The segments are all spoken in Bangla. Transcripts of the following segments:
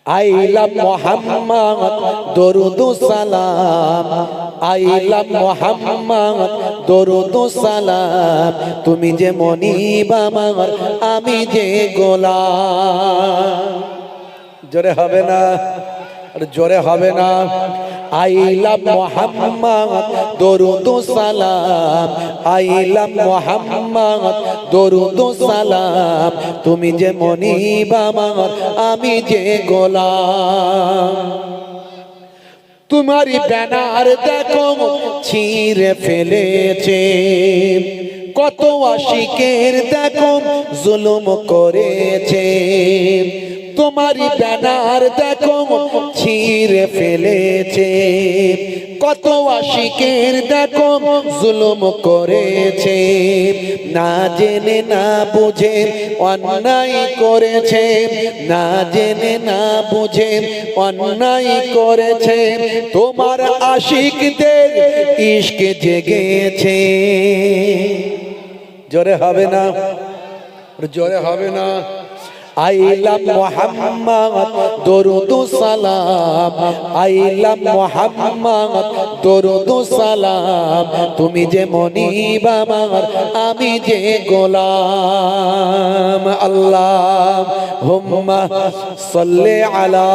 আইলা মোহাম্মদ দরুদ সালাম, আইলা মোহাম্মদ দরুদ সালাম, তুমি যে মনিব আমার, আমি যে গোলাম। জোরে হবে না? জোরে হবে না? আইলা মোহাম্মদ দরুদ সালাম, আইলা মোহাম্মদ দরুদ সালাম, তুমি যে মনিব আমার, আমি যে গোলাম। তোমারই ব্যানার দেখো ছিঁড়ে ফেলেছে, কত আশিকের দেখো জুলুম করেছে। তোমারই ব্যানার দেখো ছিঁড়ে ফেলেছে, কত আশিকের দেখো জুলুম করেছে। না জেনে না বুঝে অন্যায় করেছে, না জেনে না বুঝে অন্যায় করেছে। তোমার আশিকদের ইশক জেগেছে। জোরে হবে না? জোরে হবে না? আইলা মোহাম্মদ দরুদ সালাম, আইলা মোহাম্মদ দরুদ সালাম, তুমি যে মনিব আমার, আমি যে গোলাম। আল্লাহুম্মা সাল্লি আলা।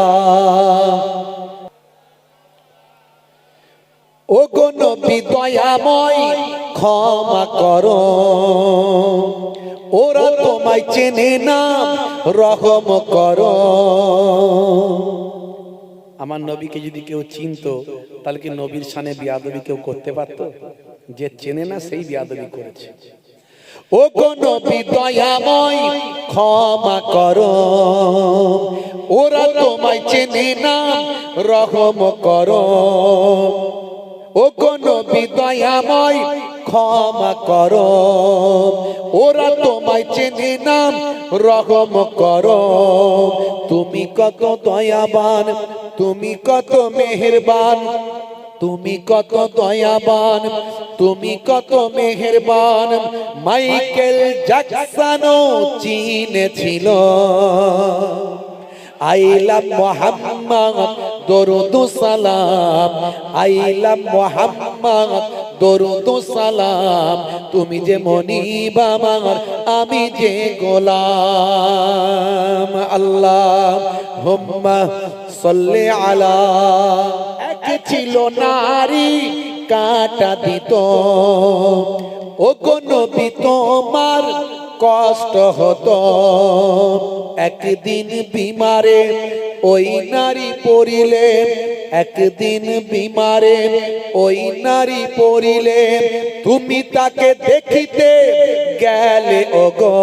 ও গো নবী দয়াময় ক্ষমা করো, ওরা তোমায় চেনে না, রহম করো। আমার নবীকে যদি কেউ চিনতো, তাহলে কি নবীর শানে বিয়াদবি কেউ করতে পারতো? যে চেনে না সেই বিয়াদবি করেছে। ও গো নবী দয়াময় ক্ষমা করো, ওরা তোমায় চেনে না, রহম করো। ও গো নবী দয়াময় ক্ষমা করো, ওরা তোমায় চেনে না, রহম করো। তুমি কত দয়াবান, তুমি কত মেহেরবান, তুমি কত দয়াবান, তুমি কত মেহেরবান। মাইকেল জ্যাকসনও চিনেছিল। আইলা মোহাম্মদ দরুদ সালাম, আইলা মোহাম্মদ দরুদ সালাম, তুমি যে মনিব আমার, আমি যে গোলাম। আল্লাহুম্মা সাল্লি আলা। এক ছিল নারী কাটা দিত, ও গো নবী তোমার কষ্ট হতো। একদিন বিমারে ওই নারী পড়িলে, একদিন বিমারে ওই নারী পড়িলে, তুমি তাকে দেখিতে গেলে ওগো।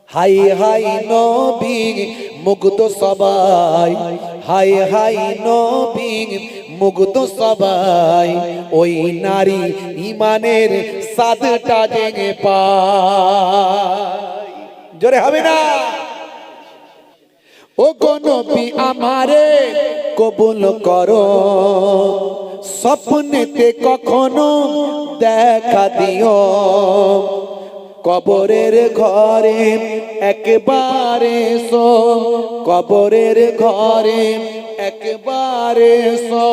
হাই হাই নবী মুগ্ধ সবাই, হাই হাই নবী মুগ্ধ সবাই। ওই নারী ইমানের সাদটা জেগে পায়। জোরে হবে না? ও গো নবী আমারে কবুল করো, স্বপ্নেতে কখনো দেখা দিও। কবরের ঘরে একবারে এসো, কবরের ঘরে একবারে এসো।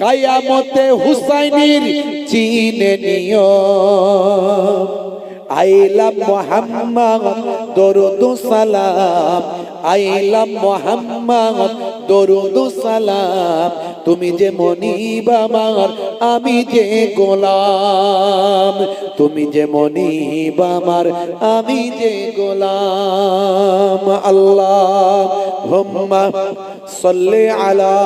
কিয়ামতে হুসাইনের চিনে নিও। আইলা মোহাম্মদ দরুদ সালাম, আইলা মোহাম্মদ দরুদ সালাম, তুমি যে মনিব আমার, আমি যে গোলাম। তুমি যে মনিব আমার, আমি যে গোলাম। আল্লাহুম্মা সাল্লি আলা।